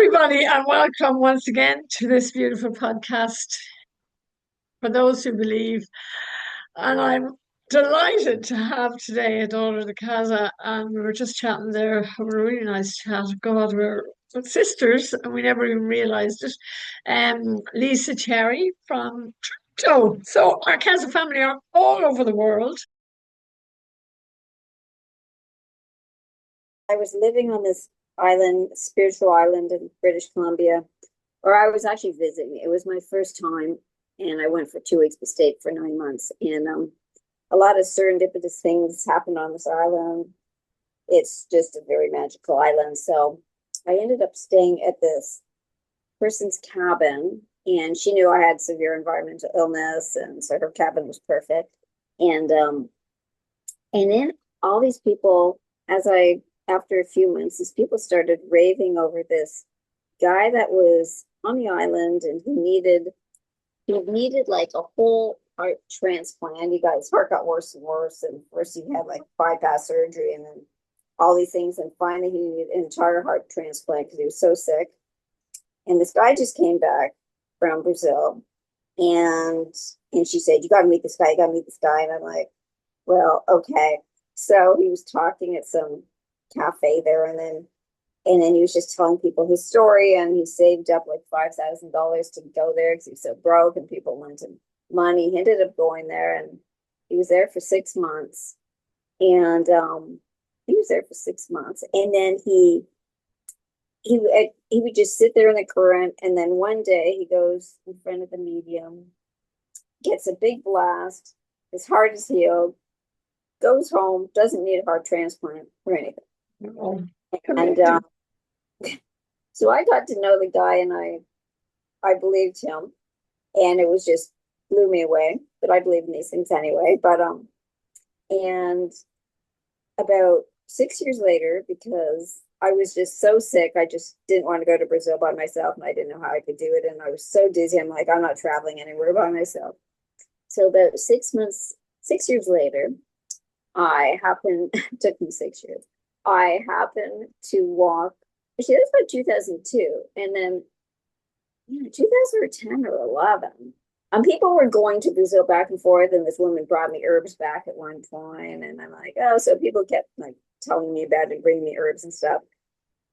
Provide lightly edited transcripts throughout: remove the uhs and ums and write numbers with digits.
everybody, and welcome once again to this beautiful podcast for those who believe. And I'm delighted to have today a daughter of the Casa, and we were just chatting there, having a really nice chat. God, we're sisters, and we never even realized it. Lisa Cherie from Toronto. So our Casa family are all over the world. I was living on this island, spiritual island in British Columbia, or I was actually visiting. It was my first time, and I went for 2 weeks, but stayed for 9 months. And a lot of serendipitous things happened on this island. It's just a very magical island. So I ended up staying at this person's cabin, and she knew I had severe environmental illness, and so her cabin was perfect. And then all these people, after a few months, these people started raving over this guy that was on the island, and he needed like a whole heart transplant. He got his heart got worse and worse, and first he had like bypass surgery, and then all these things, and finally he needed an entire heart transplant because he was so sick. And this guy just came back from Brazil, and she said, "You got to meet this guy. You got to meet this guy." And I'm like, "Well, okay." So he was talking at some cafe there, and then he was just telling people his story, and he saved up like $5,000 to go there because he was so broke and people wanted him money. He ended up going there, and he was there for 6 months. And he was there for 6 months, and then he would just sit there in the current, and then one day he goes in front of the medium, gets a big blast, his heart is healed, goes home, doesn't need a heart transplant or anything. Oh, And so I got to know the guy, and I believed him, and it was just blew me away. But I believe in these things anyway. But and about 6 years later, because I was just so sick, I just didn't want to go to Brazil by myself, and I didn't know how I could do it, and I was so dizzy. I'm like, I'm not traveling anywhere by myself. So about 6 months, 6 years later, I happened took me 6 years. I happened to walk. Actually, that was about 2002, and then 2010 or 11. People were going to Brazil back and forth, and this woman brought me herbs back at one point, and I'm like, oh, so people kept like telling me about it, bringing me herbs and stuff,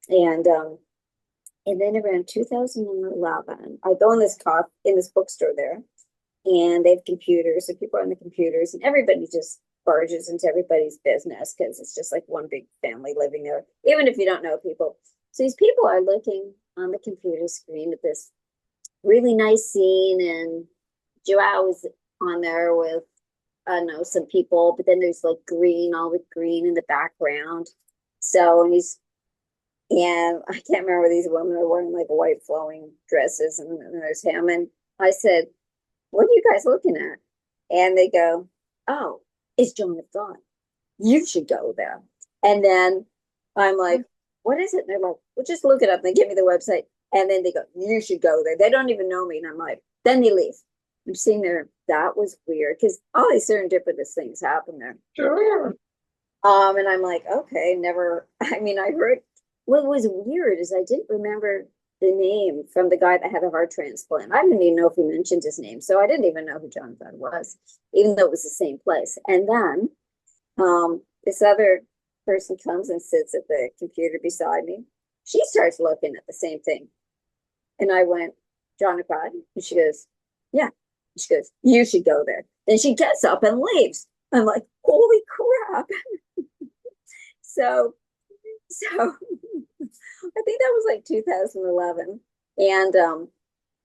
and then around 2011, I go in this bookstore there, and they have computers, so people are on the computers, and everybody just barges into everybody's business because it's just like one big family living there, even if you don't know people. So these people are looking on the computer screen at this really nice scene, and Joao is on there with, I don't know, some people, but then there's like all the green in the background. So, and I can't remember, these women are wearing like white flowing dresses, and there's him. And I said, "What are you guys looking at?" And they go, "Oh, it's John of God. You should go there." And then I'm like, "What is it?" And they're like, "Well, just look it up." And they give me the website. And then they go, "You should go there." They don't even know me. And I'm like, then they leave. I'm sitting there. That was weird because all these serendipitous things happen there. sure. And I'm like, okay, never. I mean, I heard. What was weird is I didn't remember the name from the guy that had a heart transplant. I didn't even know if he mentioned his name, so I didn't even know who Jonathan was, even though it was the same place. And then this other person comes and sits at the computer beside me. She starts looking at the same thing, and I went, "John of God," and she goes, "Yeah." She goes, "You should go there." Then she gets up and leaves. I'm like, holy crap. So I think that was like 2011. And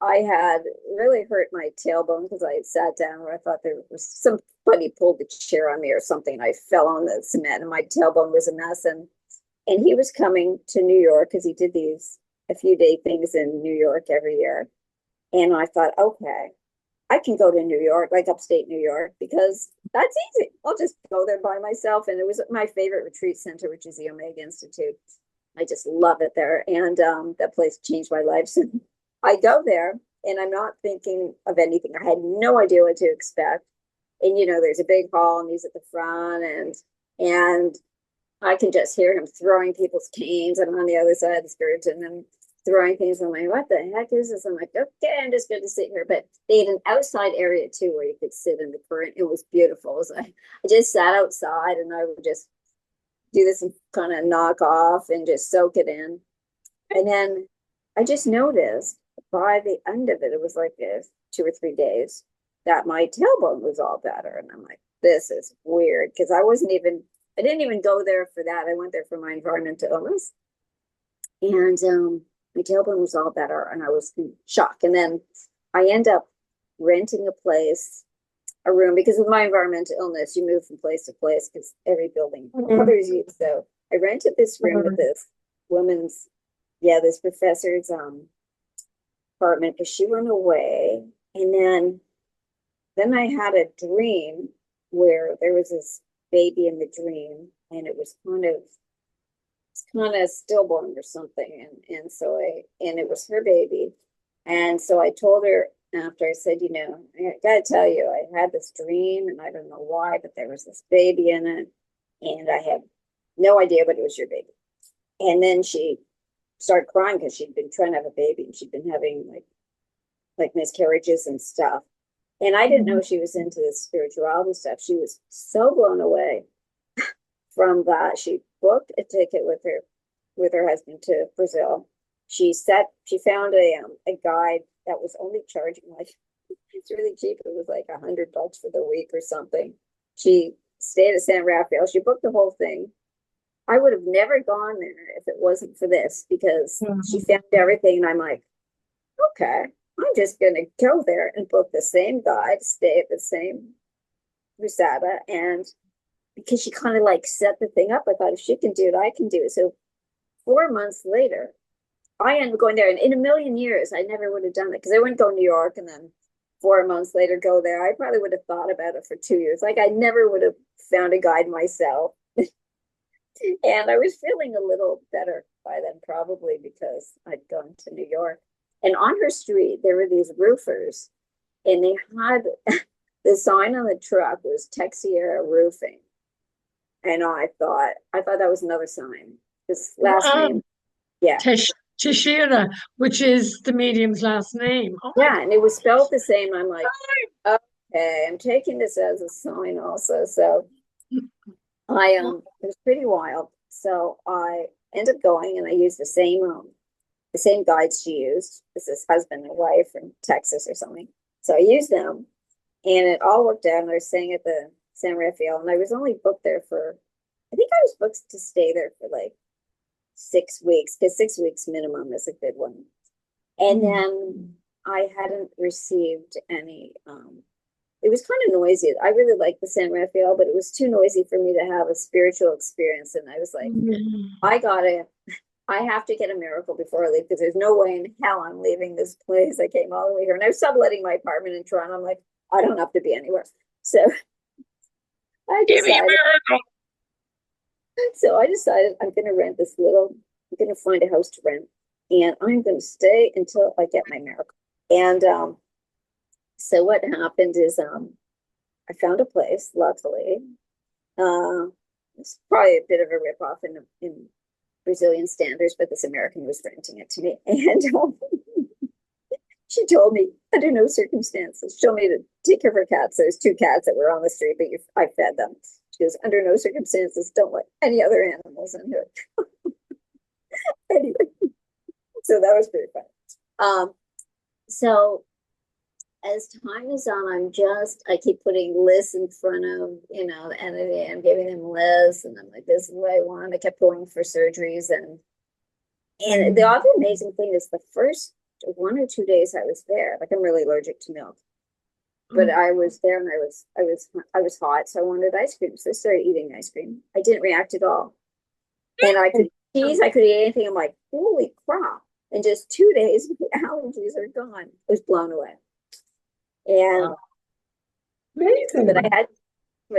I had really hurt my tailbone because I had sat down where I thought there was somebody pulled the chair on me or something. I fell on the cement, and my tailbone was a mess. And he was coming to New York because he did these a few day things in New York every year. And I thought, okay, I can go to New York, like upstate New York, because that's easy. I'll just go there by myself. And it was my favorite retreat center, which is the Omega Institute. I just love it there. And that place changed my life. So I go there, and I'm not thinking of anything. I had no idea what to expect. And, there's a big hall, and he's at the front, and I can just hear him throwing people's canes. And I'm on the other side of the spirit, and then throwing things. I'm like, what the heck is this? I'm like, okay, I'm just going to sit here. But they had an outside area too where you could sit in the current. It was beautiful. So I just sat outside and I would just do this and kind of knock off and just soak it in. And then I just noticed by the end of it, it was like 2 or 3 days that my tailbone was all better. And I'm like, this is weird because I didn't even go there for that. I went there for my environmental illness. And my tailbone was all better and I was in shock. And then I end up renting a room, because with my environmental illness, you move from place to place because every building bothers you. So I rented this room with this woman's, this professor's apartment, because she went away. And then I had a dream where there was this baby in the dream, and it was kind of stillborn or something, and it was her baby. And so I told her after, I said, I gotta tell you, I had this dream and I don't know why, but there was this baby in it, and I had no idea, but it was your baby. And then she started crying because she'd been trying to have a baby and she'd been having like miscarriages and stuff. And I didn't know she was into this spirituality stuff. She was so blown away from that. She booked a ticket with her husband to Brazil. She found a guide that was only charging it's really cheap. It was like $100 for the week or something. She stayed at San Rafael. She booked the whole thing. I would have never gone there if it wasn't for this, because she found everything. And I'm like, okay, I'm just going to go there and book the same guide, stay at the same Rusada. And because she kind of set the thing up, I thought, if she can do it, I can do it. So 4 months later, I ended up going there. And in a million years, I never would have done it, because I wouldn't go to New York and then 4 months later go there. I probably would have thought about it for 2 years. I never would have found a guide myself. And I was feeling a little better by then, probably because I'd gone to New York. And on her street, there were these roofers, and they had the sign on the truck was Texiera Roofing. And I thought that was another sign. This last name, yeah. Teixeira, which is the medium's last name. Oh my Yeah, and it was spelled the same. I'm like, okay, I'm taking this as a sign also. So it was pretty wild. So I ended up going, and I used the same guides she used. This is husband and wife from Texas or something. So I used them, and it all worked out. And I was staying at the San Rafael, and I was only booked there I think I was booked to stay there for 6 weeks, because 6 weeks minimum is a good one. And then I hadn't received any, it was kind of noisy. I really liked the San Rafael, but it was too noisy for me to have a spiritual experience. And I was like, I have to get a miracle before I leave, because there's no way in hell I'm leaving this place. I came all the way here, and I was subletting my apartment in Toronto. I'm like, I don't have to be anywhere. So I decided, I'm going to find a house to rent, and I'm going to stay until I get my miracle. And so what happened is I found a place, luckily. It's probably a bit of a ripoff in Brazilian standards, but this American was renting it to me. And she told me, under no circumstances, she told me to take care of her cats. There's 2 cats that were on the street, but I fed them. She goes, under no circumstances, don't let any other animals in here. Anyway, so that was pretty fun. So as time is on, I keep putting lists in front of, the entity. I'm giving them lists, and I'm like, this is what I want. I kept going for surgeries, and the other amazing thing is the first 1 or 2 days I was there, I'm really allergic to milk, but I was there, and I was hot, so I wanted ice cream. So I started eating ice cream. I didn't react at all, and I could eat cheese, I could eat anything. I'm like, holy crap! In just 2 days, the allergies are gone. I was blown away. And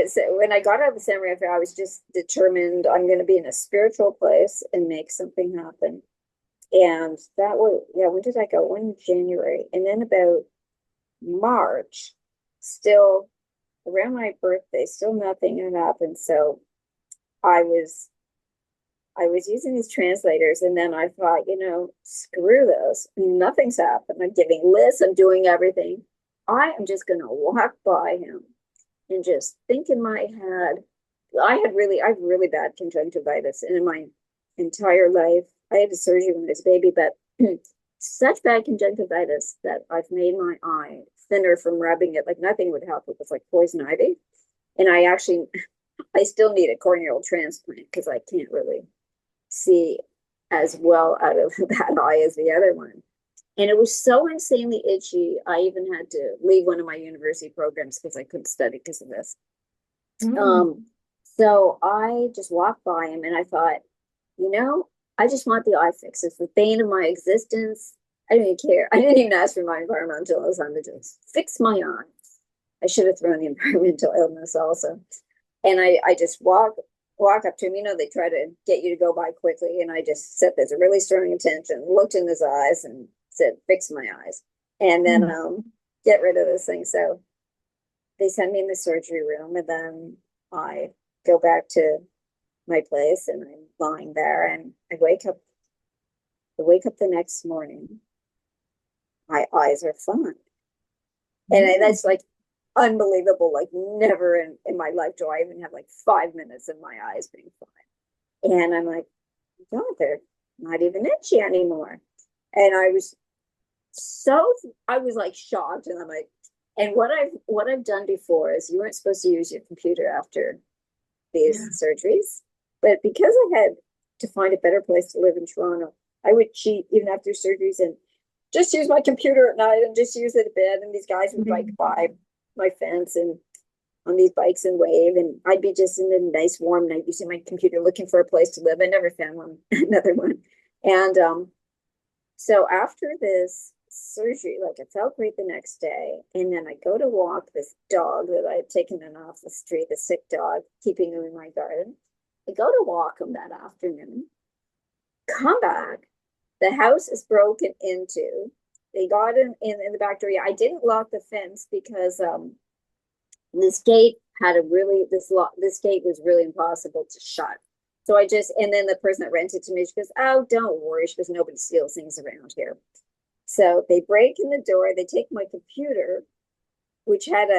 so when I got out of the San Rafael, I was just determined I'm going to be in a spiritual place and make something happen. And that was, when did I go? One January. And then about March, still around my birthday, still nothing had happened. So I was I was using these translators, and then I thought, screw this. Nothing's happened. I'm giving lists. I'm doing everything. I am just going to walk by him and just think in my head. I have really bad conjunctivitis, and in my entire life, I had a surgery when I was a baby, but such bad conjunctivitis that I've made my eye thinner from rubbing it. Like nothing would help. It was like poison ivy, and I still need a corneal transplant because I can't really see as well out of that eye as the other one. And it was so insanely itchy. I even had to leave one of my university programs because I couldn't study because of this. Mm. So I just walked by him and I thought, I just want the eye fix. It's the bane of my existence. I didn't even care. I didn't even ask for my environmental illness. I'm just fix my eye. I should have thrown the environmental illness also. And I just walk up to him. They try to get you to go by quickly. And I just set this really strong attention, looked in his eyes and said, fix my eyes. And then get rid of this thing. So they send me in the surgery room, and then I go back to my place and I'm lying there and I wake up the next morning. My eyes are fine. And that's like unbelievable. Like never in my life do I even have like 5 minutes of my eyes being fine. And I'm like, God, they're not even itchy anymore. And I was like shocked, and I'm like, and what I've done before is you weren't supposed to use your computer after these surgeries, but because I had to find a better place to live in Toronto, I would cheat even after surgeries and just use my computer at night and just use it at bed. And these guys would bike by my fence and on these bikes and wave, and I'd be just in a nice warm night using my computer looking for a place to live. I never found another one. And so after this surgery, like I felt great the next day, and then I go to walk this dog that I had taken in off the street, the sick dog, keeping him in my garden. I go to walk him that afternoon, come back, the house is broken into. They got him in the back door. I didn't lock the fence because this gate this gate was really impossible to shut. So and then the person that rented to me, she goes, oh, don't worry. She goes, nobody steals things around here. So they break in the door, they take my computer, which had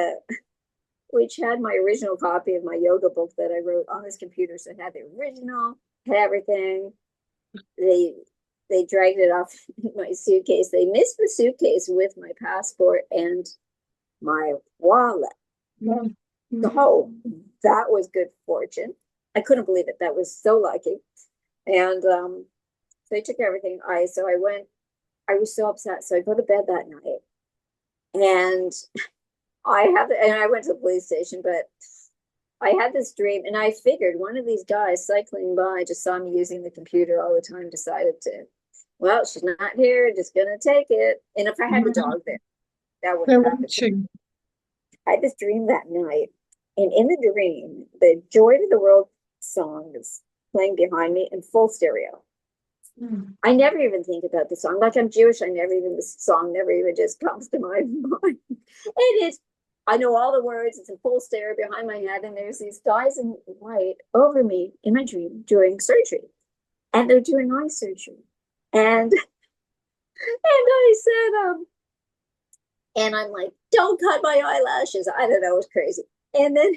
my original copy of my yoga book that I wrote on this computer. So it had the original, had everything. They dragged it off my suitcase. They missed the suitcase with my passport and my wallet. So that was good fortune. I couldn't believe it. That was so lucky. And so they took everything. I was so upset. So I go to bed that night and I went to the police station, but I had this dream and I figured one of these guys cycling by just saw me using the computer all the time, decided to, well, she's not here, just gonna take it. And if I had the dog there, that wouldn't happen. I had this dream that night, and in the dream, the Joy to the World song is playing behind me in full stereo. I never even think about the song. Like I'm Jewish, this song never even just comes to my mind. I know all the words, it's in full stereo behind my head, and there's these guys in white over me in my dream doing surgery. And they're doing eye surgery. And I said, and I'm like, don't cut my eyelashes. I don't know, it was crazy. And then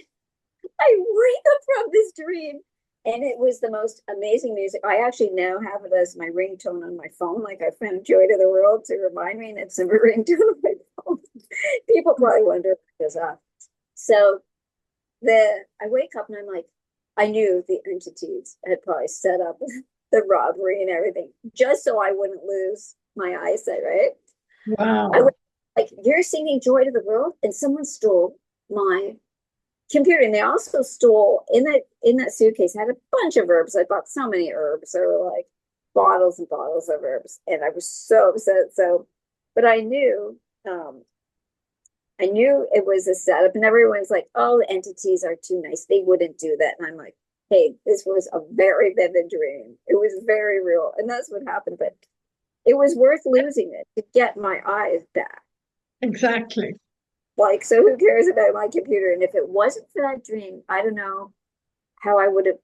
I wake up from this dream, and it was the most amazing music. I actually now have it as my ringtone on my phone. Like I found Joy to the World to remind me, and it's a ringtone on my phone. People probably wonder if it goes off. So I wake up and I'm like, I knew the entities had probably set up the robbery and everything just so I wouldn't lose my eyesight, right? Wow. I was like, you're singing Joy to the World, and someone stole my computer. And they also stole in that suitcase, I had a bunch of herbs. I bought so many herbs. There were like bottles and bottles of herbs, and I was so upset. But I knew it was a setup, and everyone's like, oh, the entities are too nice, they wouldn't do that. And I'm like, hey, this was a very vivid dream. It was very real, and that's what happened. But it was worth losing it to get my eyes back. Exactly. Like, so who cares about my computer? And if it wasn't for that dream, I don't know how I would have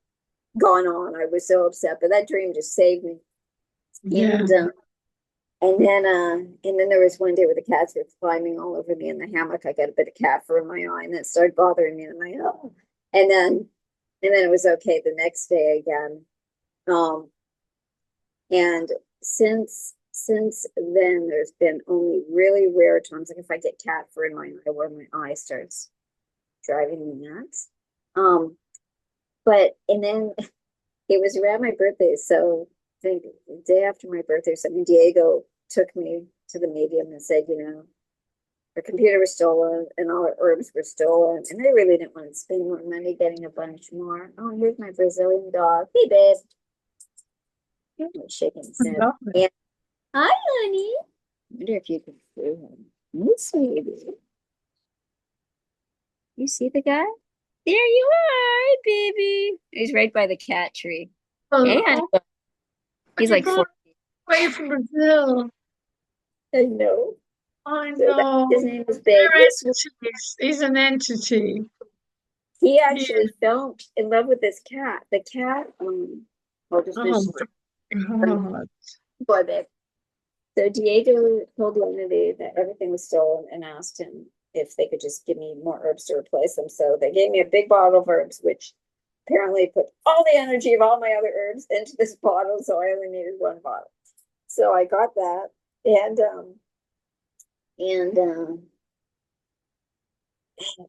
gone on. I was so upset, but that dream just saved me. Yeah. And and then there was one day where the cats were climbing all over me in the hammock. I got a bit of cat fur in my eye, and it started bothering me. And I'm like, oh, and then it was okay the next day again. Um, and since then, there's been only really rare times, like if I get cat fur in my eye, where my eye starts driving me nuts. Um, but and then it was around my birthday, so I think the day after my birthday, something Diego took me to the medium and said, you know, our computer was stolen and all our herbs were stolen, and I really didn't want to spend more money getting a bunch more. Oh, here's my Brazilian dog. Hey, babe. Shaking his head. Lovely. And hi, honey. I wonder if you can see him. Yes, baby. You see the guy? There you are, baby. He's right by the cat tree. Hey, honey. Oh, when He's you like go 4. away from Brazil, I know. I So that know. his name is Babe. They're Yes, entities. He's an entity. he Yeah. actually fell in love with this cat. The cat, I'll just Oh, finish God. boy, babe. So Diego told the entity that everything was stolen and asked him if they could just give me more herbs to replace them. So they gave me a big bottle of herbs, which apparently put all the energy of all my other herbs into this bottle. So I only needed one bottle. So I got that, and and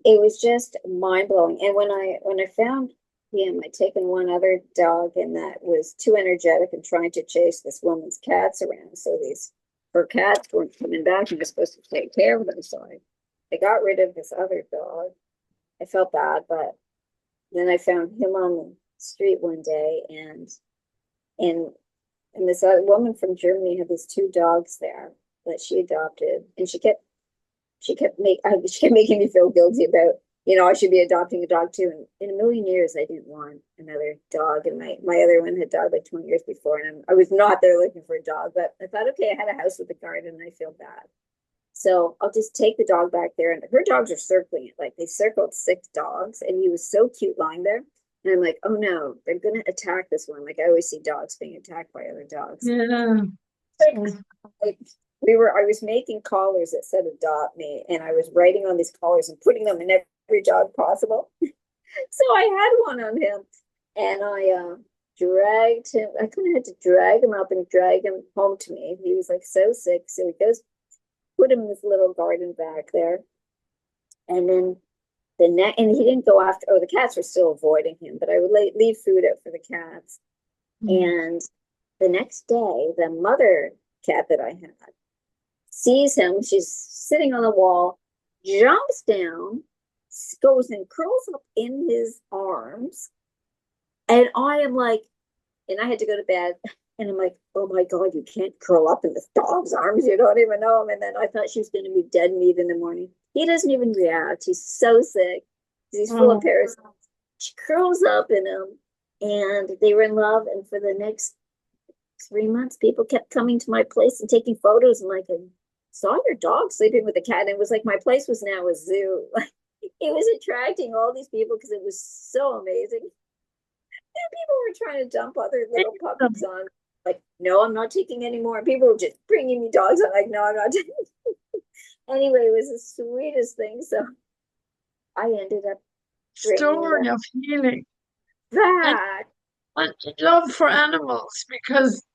it was just mind blowing. And when I found him, I'd taken one other dog, and that was too energetic and trying to chase this woman's cats around. So these her cats weren't coming back, and I was supposed to take care of them. So I got rid of this other dog. I felt bad, but then I found him on the street one day, and this other woman from Germany had these two dogs there that she adopted, and she kept making me feel guilty about, you know, I should be adopting a dog too. And in a million years, I didn't want another dog. And my other one had died like 20 years before, and I was not there looking for a dog. But I thought, okay, I had a house with a garden, and I feel bad, so I'll just take the dog back there. And her dogs are circling it, like they circled 6 dogs, and he was so cute lying there. And I'm like, oh no, they're gonna attack this one. Like I always see dogs being attacked by other dogs. Yeah. Like, I was making collars that said adopt me, and I was writing on these collars and putting them in every dog possible. So I had one on him, and I dragged him. I kind of had to drag him up and drag him home to me. He was like so sick. So he goes, put him in this little garden back there. And then and he didn't go after, oh, the cats were still avoiding him, but I would leave food out for the cats. And the next day, the mother cat that I had sees him. She's sitting on the wall, jumps down, goes and curls up in his arms. And I am like, and I had to go to bed. And I'm like, oh my God, you can't curl up in this dog's arms. You don't even know him. And then I thought she was going to be dead meat in the morning. He doesn't even react. He's so sick. He's full of parasites. She curls up in him, and they were in love. And for the next 3 months, people kept coming to my place and taking photos. And like, I saw your dog sleeping with a cat. And it was like my place was now a zoo. Like it was attracting all these people because it was so amazing. And people were trying to dump other little puppies on. Like, no, I'm not taking any more. People were just bringing me dogs. I'm like, no, I'm not taking. Anyway, it was the sweetest thing. So I ended up bringing Story them of healing and, back. and love for animals because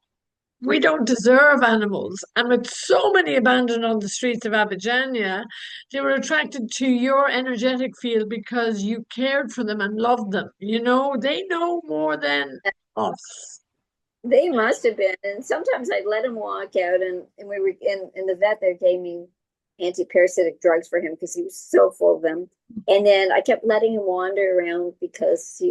we don't deserve animals. And with so many abandoned on the streets of Abadiania, they were attracted to your energetic field because you cared for them and loved them. You know, they know more than us. They must have been. And sometimes I'd let him walk out, and we were in the vet there gave me anti-parasitic drugs for him because he was so full of them. And then I kept letting him wander around because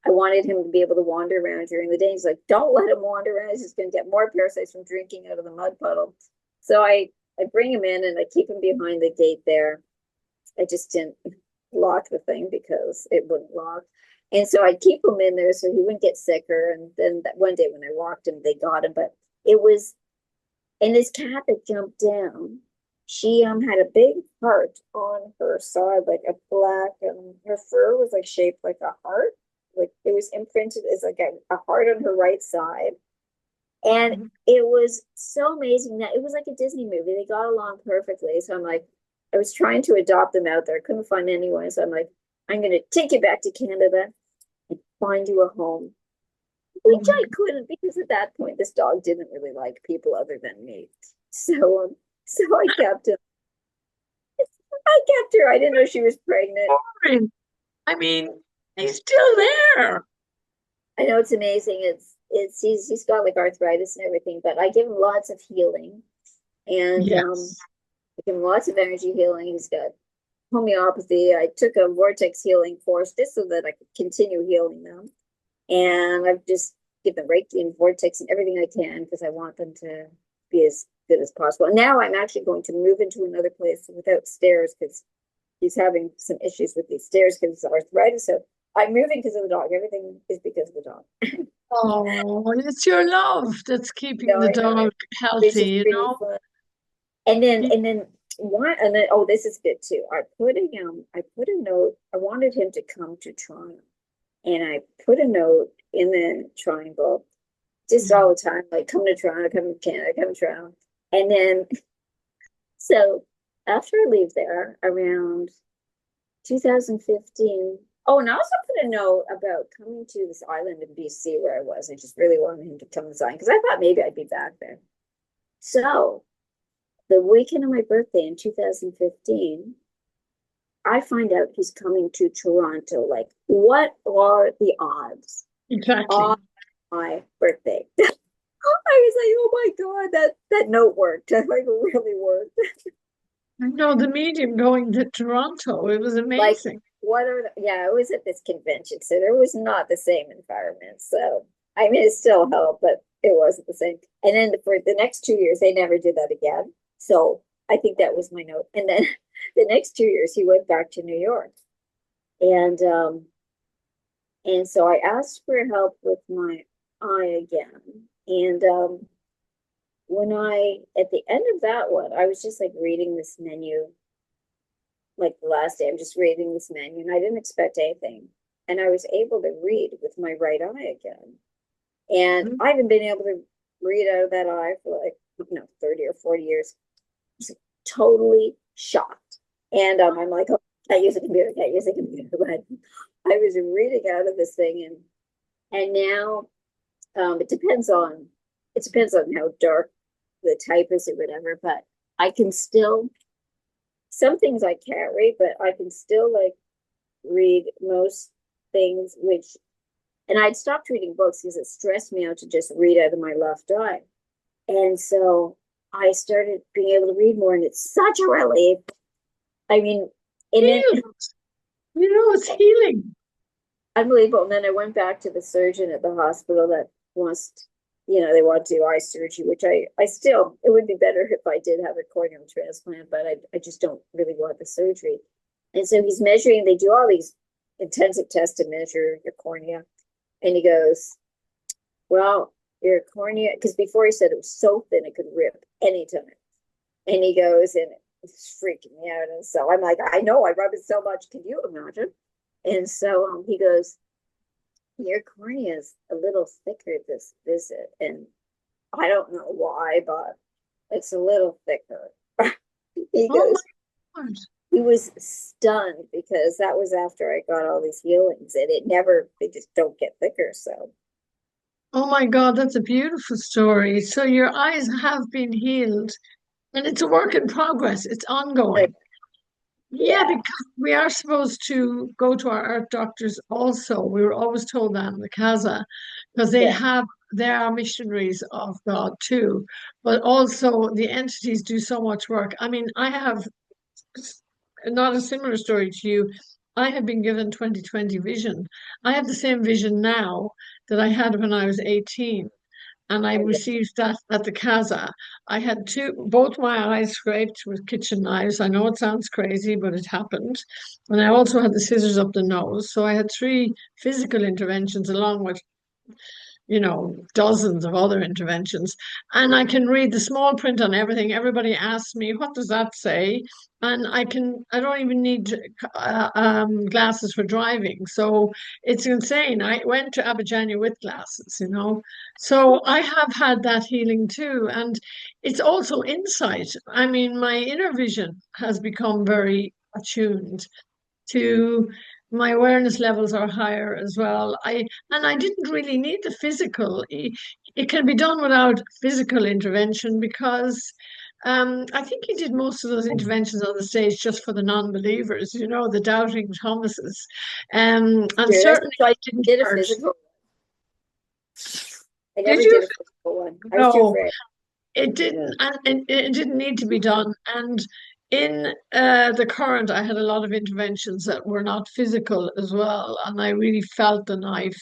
I wanted him to be able to wander around during the day. He's like, don't let him wander around. He's just going to get more parasites from drinking out of the mud puddle. So I bring him in and I keep him behind the gate there. I just didn't lock the thing because it wouldn't lock. And so I'd keep him in there so he wouldn't get sicker. And then that one day when I walked him, they got him. But it was, and this cat that jumped down, she had a big heart on her side, like a black, her fur was like shaped like a heart, like it was imprinted as like a heart on her right side. And it was so amazing that it was like a Disney movie. They got along perfectly. So I'm like, I was trying to adopt them out there. I couldn't find anyone. So I'm like, I'm going to take you back to Canada and find you a home, Oh which my I couldn't because at that point, this dog didn't really like people other than me. So I kept him. I kept her. I didn't know she was pregnant. God. I mean, he's still there. I know it's amazing. He's got like arthritis and everything, but I give him lots of healing and Yes. I give him lots of energy healing. He's got homeopathy. I took a vortex healing course just so that I could continue healing them. And I've just given Reiki and vortex and everything I can because I want them to be as good as possible. And now I'm actually going to move into another place without stairs because he's having some issues with these stairs because of arthritis. So I'm moving because of the dog. Everything is because of the dog. Oh, it's your love that's keeping No, the I know dog which healthy, is you pretty know? fun. And then one and then oh, this is good too. I put a note. I wanted him to come to Toronto, and I put a note in the triangle just all the time, like come to Toronto, come to Canada, come to Toronto. And then so after I leave there around 2015. Oh, and I also put a note about coming to this island in BC where I was. I just really wanted him to come to this island because I thought maybe I'd be back there. So the weekend of my birthday in 2015, I find out he's coming to Toronto. Like, what are the odds on Exactly. my birthday? I was like, oh my God, that note worked. That like really worked. No, the medium going to Toronto, it was Like, amazing. what are yeah, I was at this convention, so there was not the same environment. So I mean it still helped, but it wasn't the same. And then for the next 2 years, they never did that again. So I think that was my note. And then the next 2 years he went back to New York. And so I asked for help with my eye again. And when I at the end of that one, I was just like reading this menu like the last day, I'm just reading this menu and I didn't expect anything. And I was able to read with my right eye again. And I haven't been able to read out of that eye for like, 30 or 40 years. Just totally shocked. And I'm like, oh, can't use a computer, can't use a computer. But I was reading out of this thing and now it depends on how dark the type is or whatever, but I can still some things I can't read, but I can still like read most things, and I'd stopped reading books because it stressed me out to just read out of my left eye. And so I started being able to read more, and it's such a relief. I mean, and then Healed. You know, it's healing. unbelievable. And then I went back to the surgeon at the hospital that wants, they want to do eye surgery, which I still, it would be better if I did have a corneal transplant, but I just don't really want the surgery. And so he's measuring, they do all these intensive tests to measure your cornea. And he goes, well, your cornea, because before he said it was so thin it could rip anytime. And he goes, and it's freaking me out. And so I'm like, I know, I rub it so much. Can you imagine? And so he goes, your cornea is a little thicker this visit. And I don't know why, but it's a little thicker. He Oh goes, my God. he was stunned because that was after I got all these healings and they just don't get thicker. So, Oh my God, that's a beautiful story. So your eyes have been healed, and it's a work in progress. It's like, ongoing. Yeah, yeah, because we are supposed to go to our art doctors also. We were always told that in the Casa, because yeah, they are missionaries of God too. But also the entities do so much work. I mean, I have not a similar story to you. I have been given 2020 vision. I have the same vision now that I had when I was 18, and I oh, yeah. received that at the Casa. I had both my eyes scraped with kitchen knives. I know it sounds crazy, but it happened. And I also had the scissors up the nose. So I had three physical interventions along with dozens of other interventions. And I can read the small print on everything. Everybody asks me, what does that say? And I don't even need glasses for driving. So it's insane. I went to Abadiania with glasses. So I have had that healing too. And it's also insight. I mean, my inner vision has become very attuned to my awareness levels are higher as well. I didn't really need the physical. It can be done without physical intervention because I think he did most of those interventions on the stage just for the non-believers, the doubting Thomases. And Sure, that's certainly why I he didn't did a hurt. physical. I Did never you? did a physical one. I was too No. afraid. It didn't, and it didn't need to be done. And in the current, I had a lot of interventions that were not physical as well, and I really felt the knife.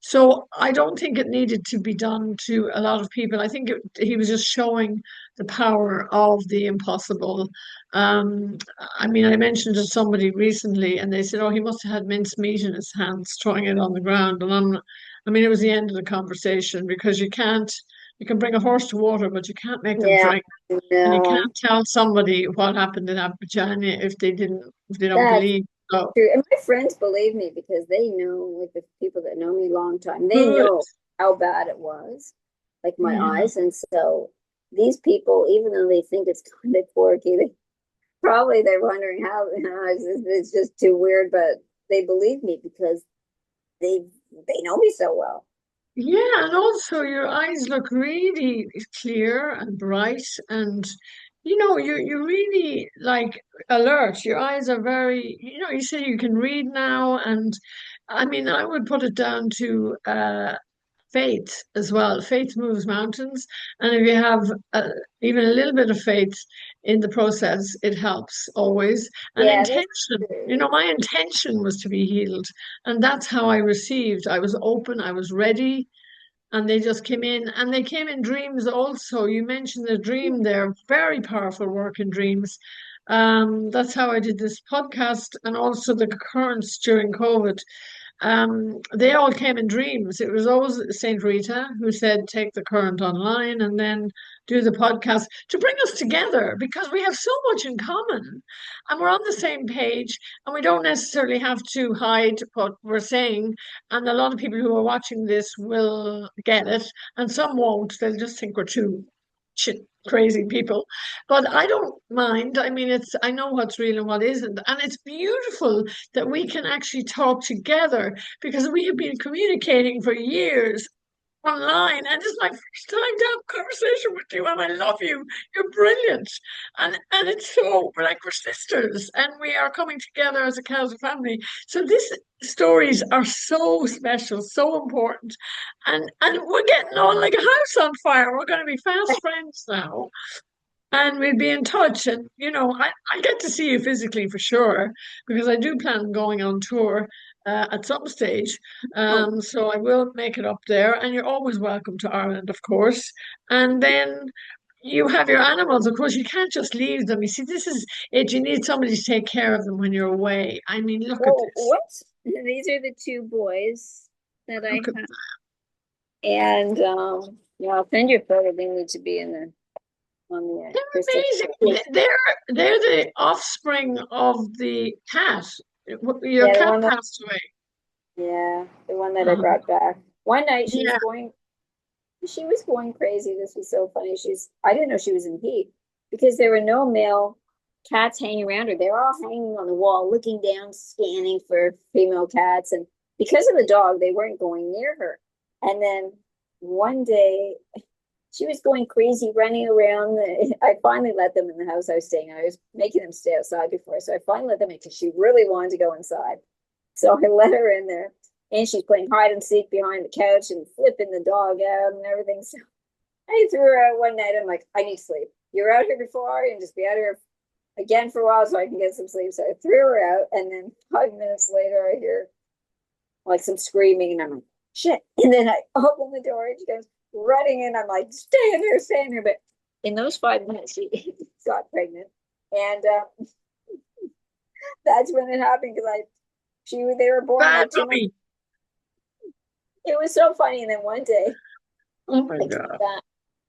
So I don't think it needed to be done to a lot of people. I think he was just showing the power of the impossible. Um, I mean, I mentioned to somebody recently, and they said, "Oh, he must have had mincemeat in his hands, throwing it on the ground." And I mean, it was the end of the conversation because you can't. You can bring a horse to water, but you can't make them Yeah, drink. And you no, can't tell somebody what happened in Abidjan if they don't that's believe. So true. And my friends believe me because they know, like the people that know me a long time, they good. know how bad it was, like my Yeah. eyes. And so these people, even though they think it's kind of quirky, they're wondering how, it's just too weird, but they believe me because they they know me so well. Yeah, and also your eyes look really clear and bright, and you're really like alert. Your eyes are very, you say you can read now, and I mean, I would put it down to faith as well. Faith moves mountains, and if you have even a little bit of faith in the process, it helps always. And Yeah, that's intention, true. my intention was to be healed, and that's how I received. I was open, I was ready, and they just came in, and they came in dreams also. You mentioned the dream there, very powerful work in dreams. That's how I did this podcast, and also the currents during COVID. They all came in dreams. It was always Saint Rita who said, take the current online and then do the podcast to bring us together because we have so much in common and we're on the same page and we don't necessarily have to hide what we're saying. And a lot of people who are watching this will get it and some won't. They'll just think we're two crazy people. But I don't mind. I mean, I know what's real and what isn't. And it's beautiful that we can actually talk together because we have been communicating for years online, and this is my first time to have a conversation with you, and I love you. You're brilliant, and it's so we're like we're sisters, and we are coming together as a Casa family. So these stories are so special, so important, and we're getting on like a house on fire. We're going to be fast friends now and we'll be in touch. And, I get to see you physically for sure, because I do plan on going on tour at some stage. Oh, So I will make it up there. And you're always welcome to Ireland, of course. And then you have your animals, of course, you can't just leave them. You see, this is it. You need somebody to take care of them when you're away. I mean, look at well, this. what? These are the two boys that I Look at have. And yeah, I'll send you a photo. They need to be in the on the crystal. Amazing. They're the offspring of the cat. Your Yeah, the cat one that passed away. yeah, the one that I Uh-huh. brought back. One night Yeah. she was going crazy. This was so funny. I didn't know she was in heat because there were no male cats hanging around her. They were all hanging on the wall, looking down, scanning for female cats. And because of the dog, they weren't going near her. And then one day she was going crazy, running around. I finally let them in the house I was staying in. I was making them stay outside before. So I finally let them in because she really wanted to go inside. So I let her in there. And she's playing hide and seek behind the couch and flipping the dog out and everything. So I threw her out one night. I'm like, I need sleep. You were out here before and just be out here again for a while so I can get some sleep. So I threw her out. And then 5 minutes later, I hear like some screaming. And I'm like, shit. And then I open the door and she goes running in. I'm like, stay in here. But in those 5 minutes, she got pregnant. And that's when it happened because they were born Bad like 2 months. dummy. It was so funny. And then one day Oh my I came God. back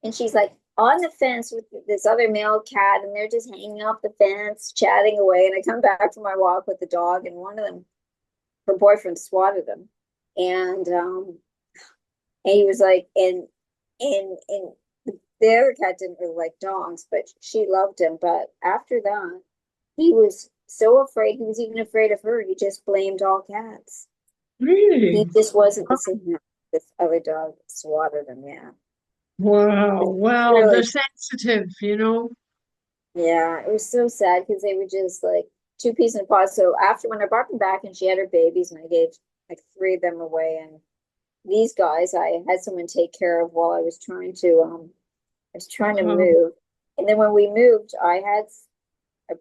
and she's like on the fence with this other male cat, and they're just hanging off the fence, chatting away. And I come back from my walk with the dog, and one of them, her boyfriend swatted him. And he was like, and the other cat didn't really like dogs, but she loved him. But after that, he was so afraid, he was even afraid of her. He just blamed all cats. He Really? just wasn't the same. This other dog swatted him. Yeah. Wow. It's Wow. They're really, sensitive, you know? yeah, it was so sad because they were just like two peas in a pod. So after when I brought them back and she had her babies and I gave like three of them away, and these guys I had someone take care of while I was trying to Wow. move. And then when we moved, I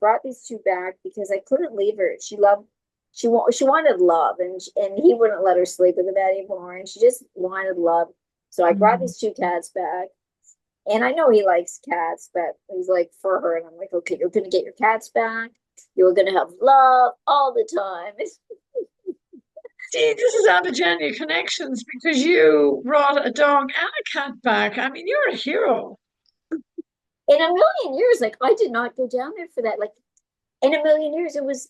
brought these two back because I couldn't leave her. She wanted love, and he wouldn't let her sleep with him anymore, and she just wanted love. So I brought Mm. these two cats back, and I know he likes cats, but he's like for her, and I'm like, okay, you're gonna get your cats back. You're gonna have love all the time. See, this is Abadiania connections because you brought a dog and a cat back. I mean, you're a hero. In a million years, like I did not go down there for that. Like in a million years, it was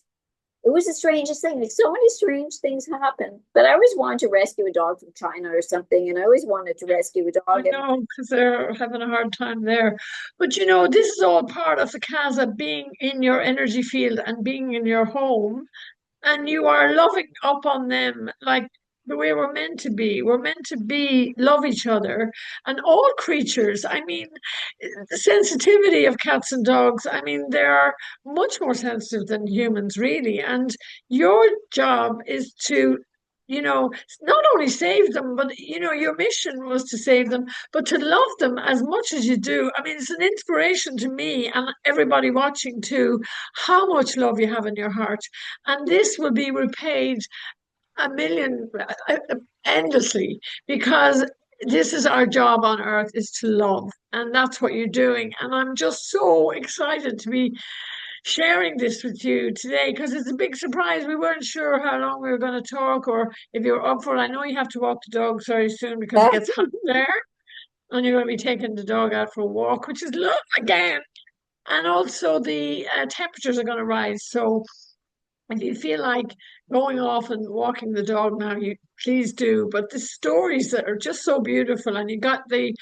the strangest thing. Like so many strange things happen. But I always wanted to rescue a dog from China or something, and I always wanted to rescue a I dog. And know, because they're having a hard time there. But you know, this is all part of the Casa being in your energy field and being in your home. And you are loving up on them like the way we're meant to be. We're meant to be, love each other. And all creatures, I mean, the sensitivity of cats and dogs, I mean, they're much more sensitive than humans, really. And your job is to, not only save them, but, your mission was to save them, but to love them as much as you do. I mean, it's an inspiration to me and everybody watching too, how much love you have in your heart. And this will be repaid a million endlessly because this is our job on earth is to love, and that's what you're doing. And I'm just so excited to be sharing this with you today because it's a big surprise. We weren't sure how long we were going to talk or if you're up for it. I know you have to walk the dogs very soon because it gets hot there, and you're going to be taking the dog out for a walk, which is love again. And also the temperatures are going to rise, so if you feel like going off and walking the dog now, you please do. But the stories that are just so beautiful, and you got the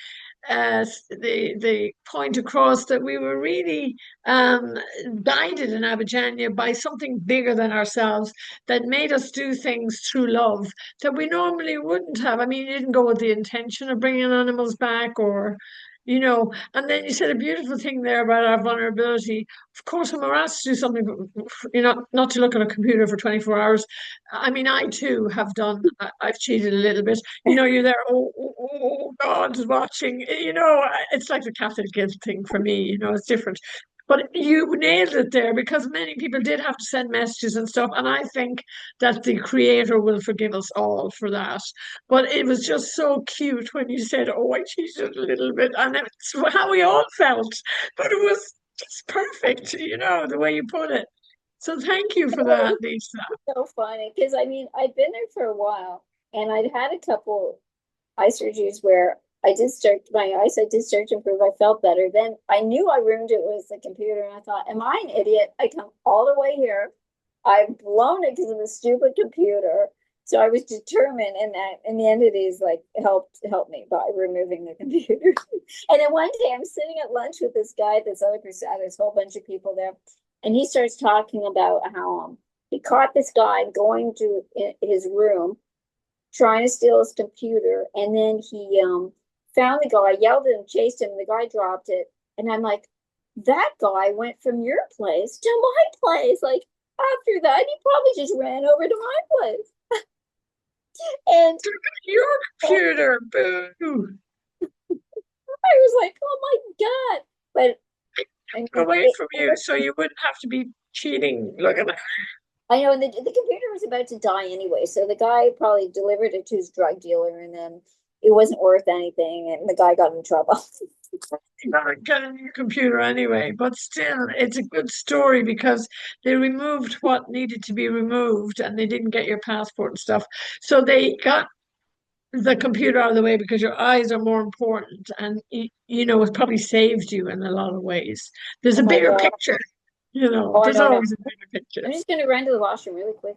point across that we were really um, guided in Abidjania by something bigger than ourselves that made us do things through love that we normally wouldn't have. I mean, you didn't go with the intention of bringing animals back or. And then you said a beautiful thing there about our vulnerability. Of course, when we're asked to do something, not to look at a computer for 24 hours. I mean, I too have done, I've cheated a little bit. You're there, God's watching. It's like the Catholic guilt thing for me, it's different. But you nailed it there because many people did have to send messages and stuff. And I think that the Creator will forgive us all for that. But it was just so cute when you said, oh, I cheated a little bit. And it's how we all felt. But it was just perfect, the way you put it. So thank you for that, Lisa. So funny because I mean I'd been there for a while, and I'd had a couple eye surgeries where my eyesight did start to improve. I felt better. Then I knew I ruined it with the computer, and I thought, am I an idiot? I come all the way here. I've blown it because of the stupid computer. So I was determined, and that and the entities like helped me by removing the computer. And then one day I'm sitting at lunch with this guy, this other person, there's a whole bunch of people there, and he starts talking about how he caught this guy going to his room trying to steal his computer. And then he found the guy, yelled at him, chased him, and the guy dropped it. And I'm like, that guy went from your place to my place. Like after that, he probably just ran over to my place. And Your computer, boo. I was like, oh my God. But I mean, Away from you so you wouldn't have to be cheating. Look at that. I know, and the computer was about to die anyway. So the guy probably delivered it to his drug dealer, and then it wasn't worth anything, and the guy got in trouble. You gotta get in your computer anyway. But still, it's a good story because they removed what needed to be removed and they didn't get your passport and stuff. So they got the computer out of the way because your eyes are more important, and it's probably saved you in a lot of ways. There's Oh a my bigger God. picture, Oh, I there's don't know. always a bigger picture. I'm just gonna run to the washroom really quick.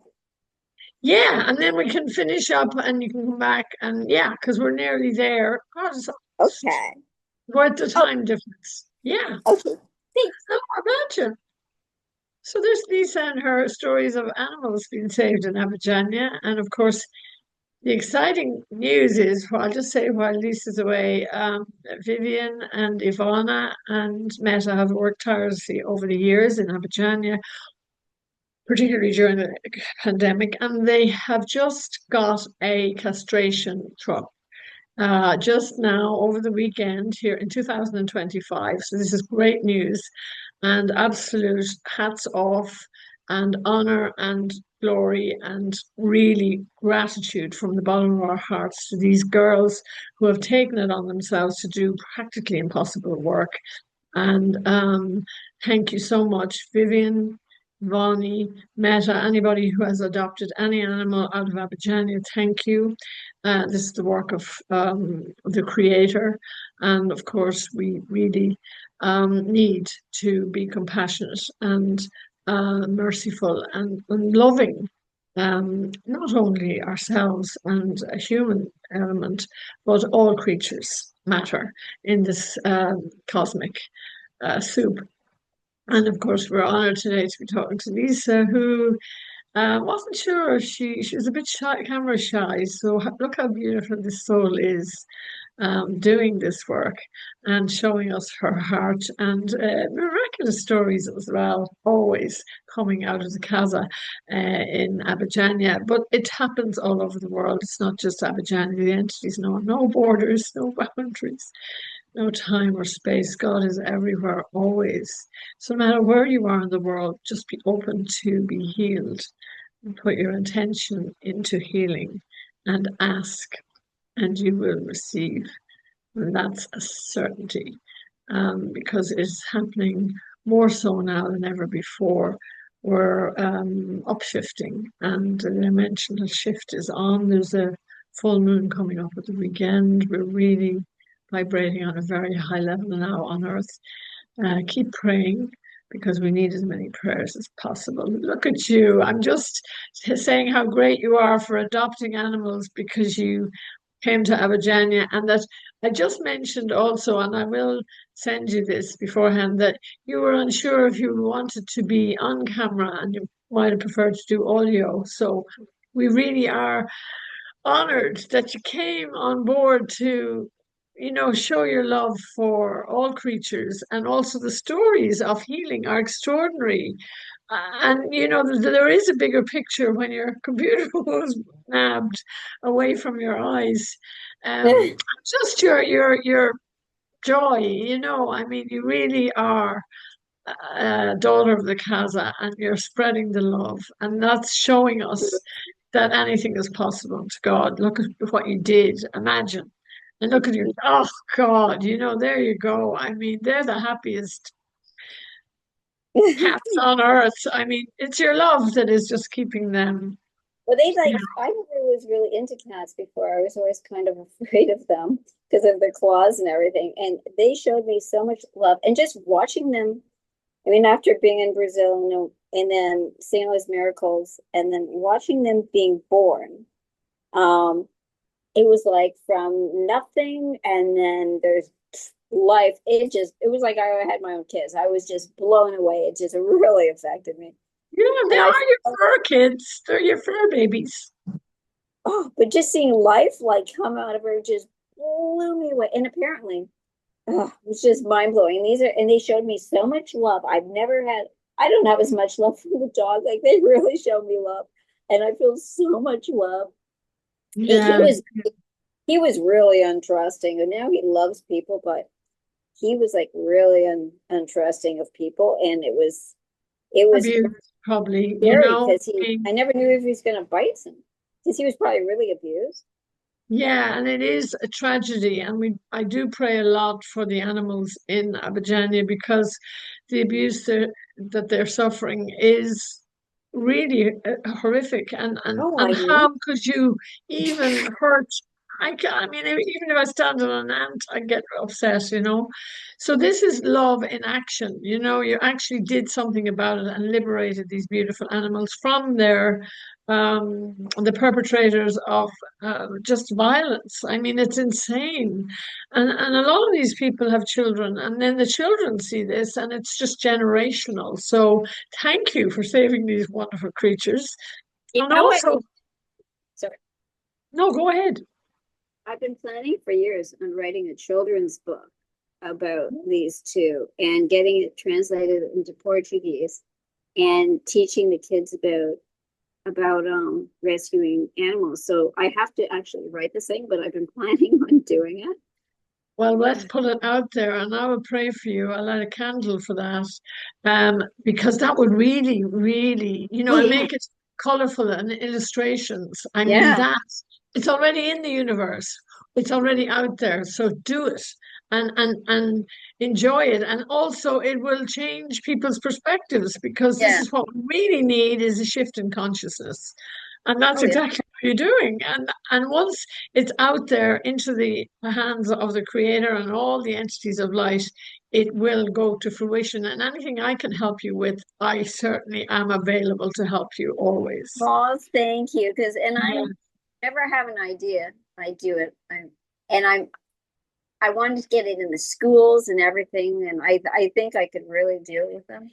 Yeah, and then we can finish up and you can come back, and yeah, because we're nearly there. God, it's Okay. worth the Oh, time difference. Yeah, okay. Thanks. no, imagine. So there's Lisa and her stories of animals being saved in Abadiania. And of course, the exciting news is, well, I'll just say while Lisa's away, Vivian and Ivana and Meta have worked tirelessly over the years in Abadiania, particularly during the pandemic, and they have just got a castration truck just now over the weekend here in 2025. So this is great news and absolute hats off and honor and glory and really gratitude from the bottom of our hearts to these girls who have taken it on themselves to do practically impossible work. And thank you so much, Vivian, Vonnie, Meta, anybody who has adopted any animal out of Abidjania, thank you. This is the work of the creator. And of course, we really need to be compassionate and merciful and loving. Not only ourselves and a human element, but all creatures matter in this cosmic soup. And of course, we're honored today to be talking to Lisa, who wasn't sure if she was a bit shy, camera shy. So look how beautiful this soul is doing this work and showing us her heart and miraculous stories as well, always coming out of the Casa in Abadiania. But it happens all over the world. It's not just Abadiania. The entities know no borders, no boundaries, no time or space. God is everywhere, always. So no matter where you are in the world, just be open to be healed and put your intention into healing and ask, and you will receive. And that's a certainty because it's happening more so now than ever before. We're upshifting, and the dimensional shift is on. There's a full moon coming up at the weekend. We're really vibrating on a very high level now on Earth. Keep praying because we need as many prayers as possible. Look at you. I'm just saying how great you are for adopting animals because you came to Abadiania, and that I just mentioned also, and I will send you this beforehand, that you were unsure if you wanted to be on camera and you might have preferred to do audio. So we really are honored that you came on board to, show your love for all creatures, and also the stories of healing are extraordinary. And there is a bigger picture when your computer was nabbed away from your eyes. Just your joy, I mean, you really are a daughter of the Casa, and you're spreading the love, and that's showing us that anything is possible to God. Look at what you did. Imagine. And look at you. Oh God, there you go. I mean, they're the happiest cats on earth. I mean, it's your love that is just keeping them. Well, they You like, know. I never was really into cats before. I was always kind of afraid of them because of their claws and everything. And they showed me so much love. And just watching them, I mean, after being in Brazil and then seeing all those miracles and then watching them being born, um, it was like from nothing and then there's life. It was like I had my own kids. I was just blown away. It just really affected me. Yeah, they And are I your fur kids. They're your fur babies. Oh, but just seeing life like come out of her just blew me away. And apparently, it was just mind blowing. And they showed me so much love. I don't have as much love for the dog. Like they really showed me love. And I feel so much love. He, he Yeah. was, he was really untrusting. And now he loves people, but he was like really untrusting of people. And it was Abuse, probably, scary because I mean, I never knew if he was going to bite him because he was probably really abused. yeah, and it is a tragedy, and I do pray a lot for the animals in Abidjania because the abuse that they're suffering is really horrific, and Oh, and I know. how could you even hurt? I mean, even if I stand on an ant, I get upset, you know. So this is love in action. You know, you actually did something about it and liberated these beautiful animals from the perpetrators of just violence. I mean, it's insane. And a lot of these people have children, and then the children see this, and it's just generational. So thank you for saving these wonderful creatures. You And know what? also, Sorry. no, go ahead. I've been planning for years on writing a children's book about these two and getting it translated into Portuguese and teaching the kids about rescuing animals. So I have to actually write this thing, but I've been planning on doing it. Well, let's put it out there, and I will pray for you. I'll light a candle for that, because that would really, really, Oh and yeah. make it colorful and illustrations. I mean, Yeah. that it's already in the universe. It's already out there. So do it and enjoy it. And also, it will change people's perspectives because this Yeah. is what we really need is a shift in consciousness. And that's Oh yeah. exactly what you're doing. And once it's out there into the hands of the creator and all the entities of light, it will go to fruition. And anything I can help you with, I certainly am available to help you always. Oh, thank you. Because and Yeah. I never have an idea. I do it. And I wanted to get it in the schools and everything, and I think I could really deal with them.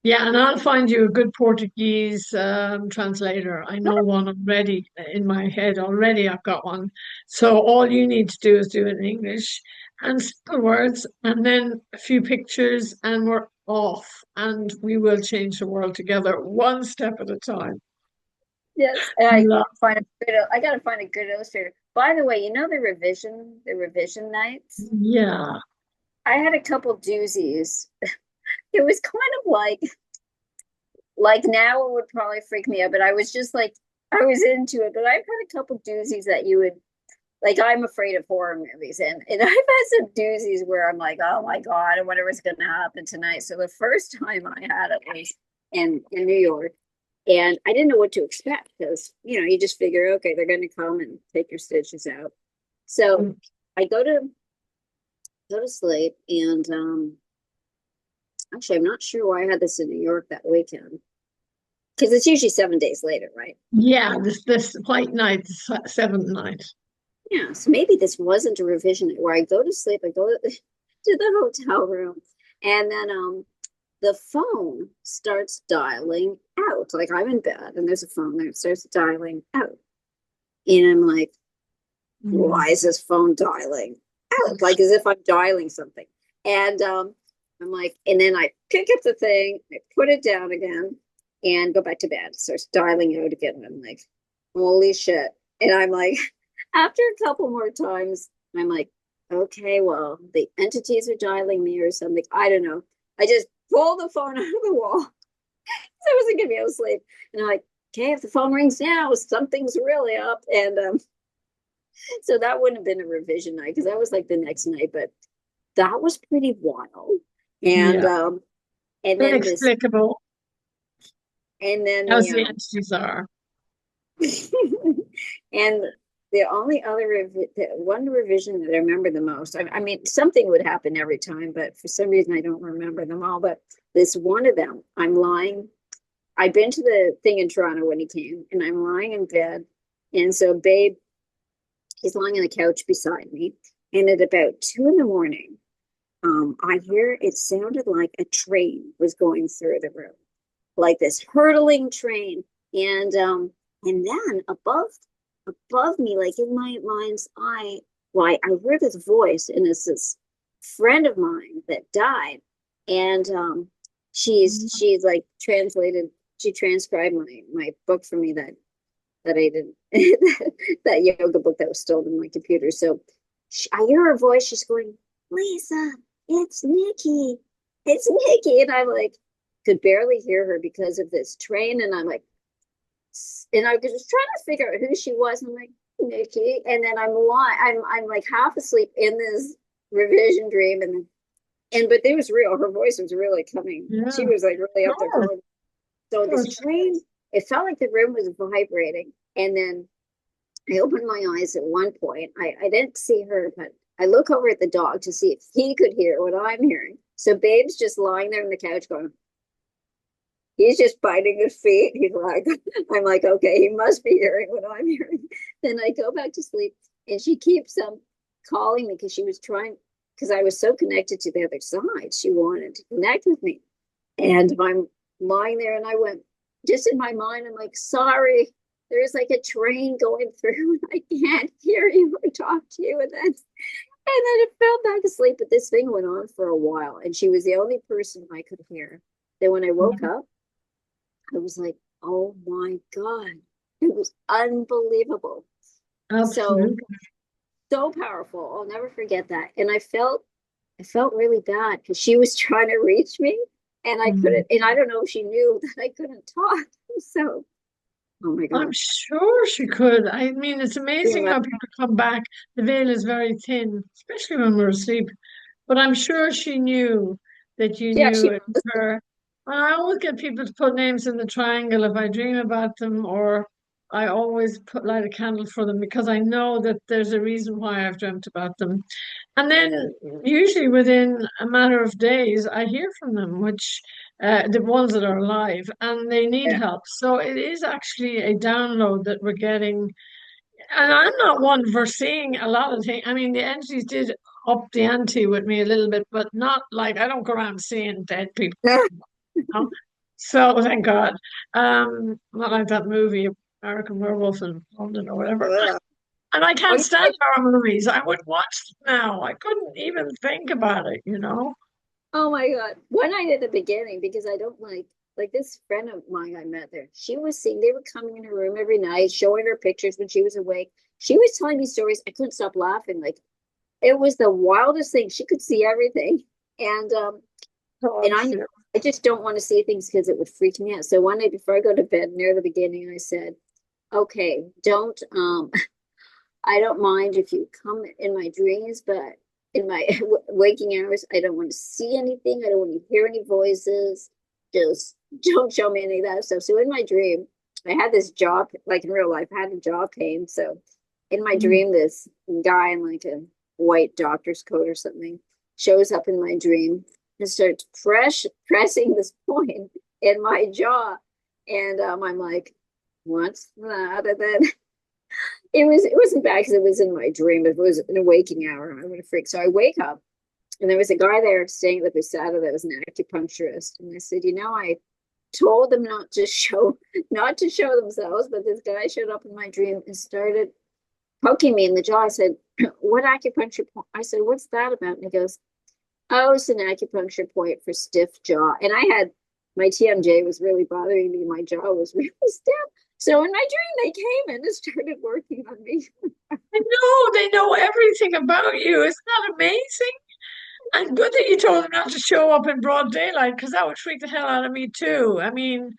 Yeah, and I'll find you a good Portuguese translator. I know one already in my head already. I've got one. So all you need to do is do it in English and simple words, and then a few pictures, and we're off. And we will change the world together, one step at a time. Yes, and Love. I gotta find a good illustrator. By the way, you know the revision nights. Yeah. I had a couple doozies. It was kind of like now it would probably freak me out, but I was just like I was into it. But I've had a couple doozies that you would like. I'm afraid of horror movies, and I've had some doozies where I'm like, oh my God, I wonder what's going to happen tonight. So the first time I had it was in New York, and I didn't know what to expect because you just figure, okay, they're going to come and take your stitches out. So Mm. I go to sleep, and actually, I'm not sure why I had this in New York that weekend because it's usually 7 days later, right? Yeah, this white night, seventh night. Yeah, so maybe this wasn't a revision night where I go to sleep, I go to the hotel room, and then the phone starts dialing out. Like I'm in bed and there's a phone there, it starts dialing out. And I'm like, why Mm. is this phone dialing out? Like as if I'm dialing something. And I'm like, and then I pick up the thing, I put it down again and go back to bed. It starts dialing out again. And I'm like, holy shit. And I'm like, after a couple more times, I'm like, okay, well, the entities are dialing me or something. I don't know. I just pulled the phone out of the wall. So I wasn't gonna be able to sleep. And I'm like, okay, if the phone rings now, something's really up. And so that wouldn't have been a revision night because that was like the next night, but that was pretty wild. And Yeah. and then this Inexplicable and then as the entities are. and the only other the one revision that I remember the most, I mean, something would happen every time, but for some reason I don't remember them all. But this one of them, I'm lying. I'd been to the thing in Toronto when he came, and I'm lying in bed. And so, babe, he's lying on the couch beside me. And at about 2 in the morning, I hear it sounded like a train was going through the room, like this hurtling train. And then above me, like in my mind's eye, why I heard this voice, and it's this friend of mine that died. And she's like she transcribed my book for me that I did that yoga book that was stolen in my computer. So I hear her voice. She's going, Lisa, it's Nikki. It's Nikki. And I'm like, could barely hear her because of this train. And I'm like, and I was just trying to figure out who she was. And I'm like, Nikki. And then I'm like half asleep in this revision dream. But it was real. Her voice was really coming. Yeah. She was like really up there Sure. calling. So this Sure. train, it felt like the room was vibrating. And then I opened my eyes at one point. I didn't see her, but I look over at the dog to see if he could hear what I'm hearing. So Babe's just lying there on the couch going, he's just biting his feet. He's like, I'm like, okay, he must be hearing what I'm hearing. Then I go back to sleep and she keeps calling me because she was trying, because I was so connected to the other side. She wanted to connect with me. And I'm lying there and I went, just in my mind, I'm like, sorry, there's like a train going through and I can't hear you or talk to you. And then it fell back asleep. But this thing went on for a while and she was the only person I could hear. Then when I woke Mhm. up, I was like, oh my God, it was unbelievable. So, Absolutely. so powerful. I'll never forget that. And I felt really bad because she was trying to reach me and I Mm. couldn't, and I don't know if she knew that I couldn't talk. So, oh my I'm God. sure she could. I mean, it's amazing Yeah. how people come back. The veil is very thin, especially when we're asleep. But I'm sure she knew that you Yeah, knew she it was her. And I always get people to put names in the triangle if I dream about them, or I always light a candle for them because I know that there's a reason why I've dreamt about them. And then usually within a matter of days, I hear from them, which the ones that are alive, and they need yeah. help. So it is actually a download that we're getting. And I'm not one for seeing a lot of things. I mean, the entities did up the ante with me a little bit, but not like I don't go around seeing dead people. You know? So thank God. Not like that movie, American Werewolf in London or whatever. Ugh. And I Oh, can't stand horror movies. I would watch them now. I couldn't even think about it, you know? oh my God. One night at the beginning, because I don't like this friend of mine I met there, she was seeing, they were coming in her room every night, showing her pictures when she was awake. She was telling me stories. I couldn't stop laughing. Like it was the wildest thing. She could see everything. And God, and I just don't want to see things because it would freak me out. So one night before I go to bed, near the beginning, I said, okay, don't I don't mind if you come in my dreams, but in my waking hours, I don't want to see anything. I don't want to hear any voices. Just don't show me any of that stuff. So in my dream, I had this job, like in real life, I had a job came. So in my Mm. dream, this guy in like a white doctor's coat or something shows up in my dream and starts pressing this point in my jaw. And I'm like, what's that? And then it wasn't bad because it was in my dream. If it was in a waking hour, I would have freaked. So I wake up and there was a guy there staying with me Saturday that was an acupuncturist. And I said, I told them not to show themselves, but this guy showed up in my dream and started poking me in the jaw. I said, what acupuncture point? I said, what's that about? And he goes, oh, it's an acupuncture point for stiff jaw. And I had my TMJ was really bothering me. My jaw was really stiff. So in my dream, they came in and started working on me. I know they know everything about you. Isn't that amazing? And good that you told them not to show up in broad daylight because that would freak the hell out of me too. I mean,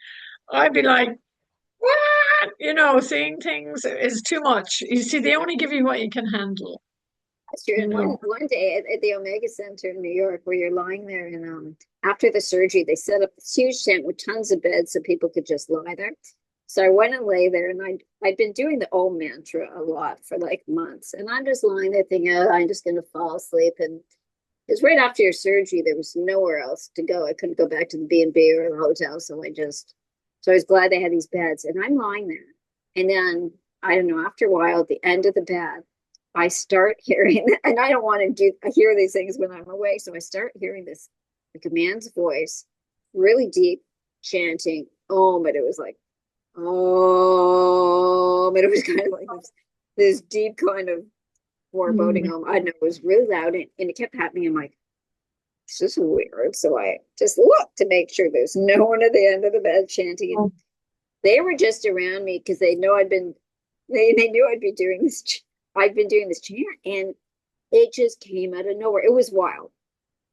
I'd be like, what? You know, seeing things is too much. You see, they only give you what you can handle, That's true. you And know. one day at the Omega Center in New York, where you're lying there, and after the surgery, they set up this huge tent with tons of beds so people could just lie there. So I went and lay there, and I'd been doing the Om mantra a lot for like months, and I'm just lying there thinking, oh, I'm just going to fall asleep. And it's right after your surgery, there was nowhere else to go. I couldn't go back to the B&B or the hotel, so I was glad they had these beds. And I'm lying there, and then I don't know. After a while, at the end of the bed, I start hearing, and I don't want to hear these things when I'm awake. So I start hearing this, like a man's voice, really deep, chanting, "Oh," but it was like, "Oh," but it was kind of like this deep kind of foreboding. Mm. I don't know. It was really loud, and it kept happening. I'm like, this is weird. So I just looked to make sure there's no one at the end of the bed chanting. And Oh, they were just around me because they knew I'd be doing this. I'd been doing this chant, and it just came out of nowhere. It was wild.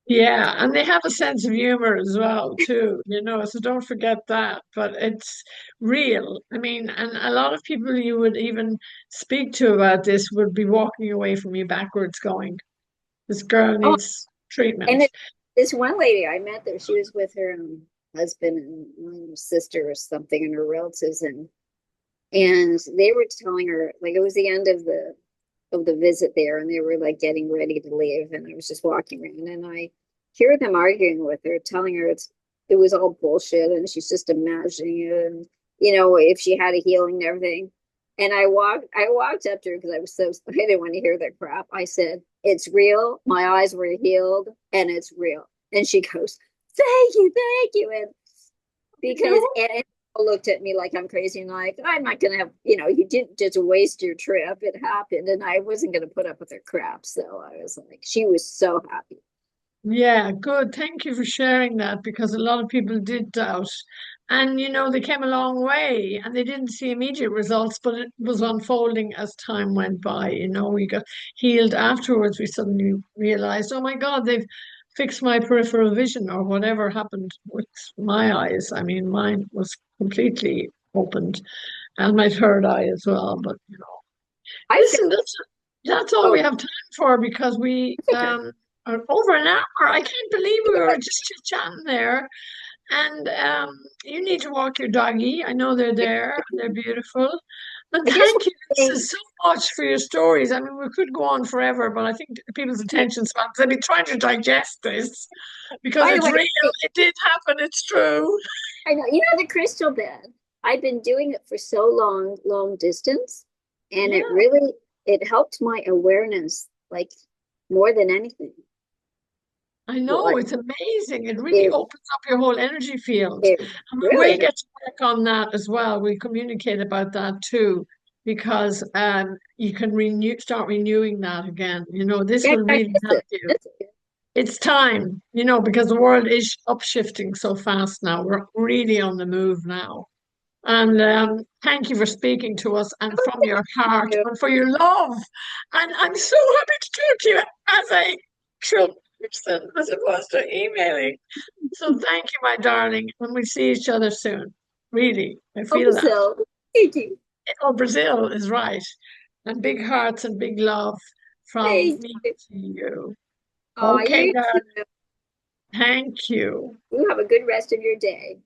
yeah, and they have a sense of humor as well, too, you know, so don't forget that. But it's real. I mean, and a lot of people you would even speak to about this would be walking away from you backwards, going, this girl Oh, needs and treatment. this one lady I met there, she was with her husband and sister or something, and her relatives, and And they were telling her, like, it was the end of the visit there, and they were like getting ready to leave, and I was just walking around, and I hear them arguing with her, telling her it was all bullshit, and she's just imagining it, and if she had a healing and everything. And I walked up to her because I didn't want to hear that crap. I said, "It's real. My eyes were healed, and it's real." And she goes, thank you," and because You and looked at me like I'm crazy and like I'm not gonna have you didn't just waste your trip. It happened, and I wasn't gonna put up with her crap. So I was like, she was so happy. Yeah, good. Thank you for sharing that because a lot of people did doubt. And they came a long way and they didn't see immediate results, but it was unfolding as time went by. We got healed afterwards. We suddenly realized, oh my God, they've fixed my peripheral vision or whatever happened with my eyes. I mean, mine was completely opened and my third eye as well. But I felt listen, that's all oh we have time for because we it's okay. are over an hour. I can't believe we were just chit-chatting there. And you need to walk your doggy. I know they're there and they're beautiful. And I guess thank you, one Lisa, thing so much for your stories. I mean, we could go on forever, but I think people's attention spans, they'll be trying to digest this because by the it's way, real. It did happen. It's true. I know the crystal bed. I've been doing it for so long distance, and Yeah. it helped my awareness like more than anything. I Well, know like it's amazing. It really it opens up your whole energy field. it And we really will get to work on that as well. We communicate about that too, because you can start renewing that again. This yeah, will I really miss help it. you. It's time, because the world is upshifting so fast now. We're really on the move now. And thank you for speaking to us and from your heart and for your love. And I'm so happy to talk to you as a actual person as opposed to emailing. So thank you, my darling. And we see each other soon. Really, I Hope feel that. so. Thank you. Oh, Brazil is right. And big hearts and big love from Thank me you. to you. Oh, Okay, you darling. too. Thank you. You have a good rest of your day.